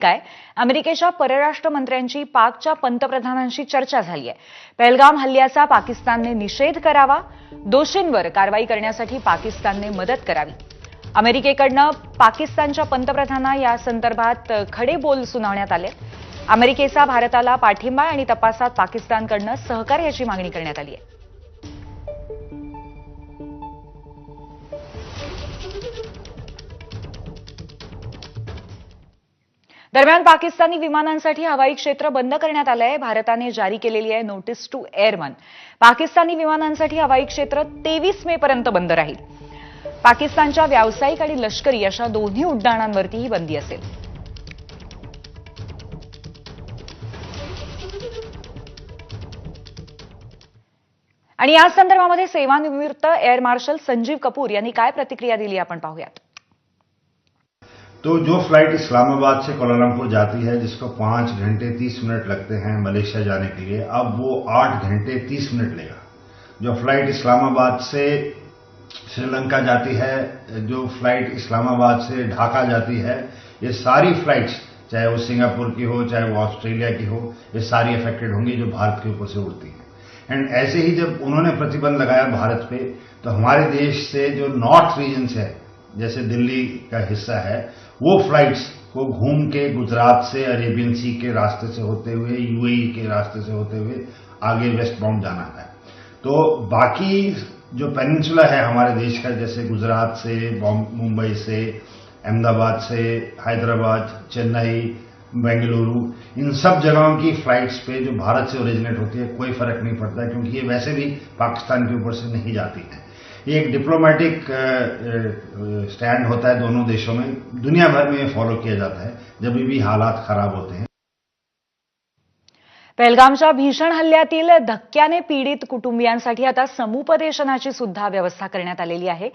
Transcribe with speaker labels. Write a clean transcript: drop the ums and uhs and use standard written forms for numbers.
Speaker 1: काय अमेरिकेच्या परराष्ट्र मंत्र्यांची पाकच्या पंतप्रधानांशी चर्चा झाली आहे। पहलगाम हल्ल्याचा पाकिस्तानने निषेध करावा, दोषींवर कारवाई करण्यासाठी पाकिस्तानने मदत करावी। अमेरिकेकडनं पाकिस्तानच्या पंतप्रधानांना या संदर्भात खडे बोल सुनावण्यात आले। अमेरिकेचा भारताला पाठिंबा आणि तपासात पाकिस्तानकडनं सहकार्याची मागणी करण्यात आली आहे। दरम्यान पाकिस्तानी विमानांसाठी हवाई क्षेत्र बंद करण्यात आलं आहे। भारताने जारी केलेली आहे नोटीस टू एअरमन। पाकिस्तानी विमानांसाठी हवाई क्षेत्र 23 मे पर्यंत बंद राहील। पाकिस्तानच्या व्यावसायिक आणि लष्करी अशा दोन्ही उड्डाणांवरती ही बंदी असेल। आणि या संदर्भामध्ये सेवानिवृत्त एअर मार्शल संजीव कपूर यांनी काय प्रतिक्रिया दिली आपण पाहूयात।
Speaker 2: तो जो फ्लाइट इस्लामाबाद से कुआलालंपुर जाती है, जिसको 5 घंटे 30 मिनट लगते हैं मलेशिया जाने के लिए, अब वो 8 घंटे 30 मिनट लेगा। जो फ्लाइट इस्लामाबाद से श्रीलंका जाती है, जो फ्लाइट इस्लामाबाद से ढाका जाती है, ये सारी फ्लाइट्स, चाहे वो सिंगापुर की हो, चाहे वो ऑस्ट्रेलिया की हो, ये सारी अफेक्टेड होंगी जो भारत के ऊपर से उड़ती हैं। एंड ऐसे ही जब उन्होंने प्रतिबंध लगाया भारत पे, तो हमारे देश से जो नॉर्थ रीजन है, जैसे दिल्ली का हिस्सा है, वो फ्लाइट्स को घूम के गुजरात से अरेबियन सी के रास्ते से होते हुए, यूएई के रास्ते से होते हुए आगे वेस्ट बाउंड जाना है। तो बाकी जो पेनिनसुला है हमारे देश का, जैसे गुजरात से, मुंबई से, अहमदाबाद से, हैदराबाद, चेन्नई, बेंगलुरु, इन सब जगहों की फ्लाइट्स पे जो भारत से ओरिजिनेट होती है कोई फर्क नहीं पड़ता है, क्योंकि ये वैसे भी पाकिस्तान के ऊपर से नहीं जाती है। ये एक डिप्लोमेटिक स्टैंड होता है दोनों देशों में, दुनिया भर में फॉलो किया जाता है जब भी हालात खराब होते हैं।
Speaker 1: पहलगामच्या भीषण हल्ल्यातील धक्क्याने पीडित कुटुंबियांसाठी आता समुपदेशनाची सुद्धा व्यवस्था करण्यात आलेली आहे।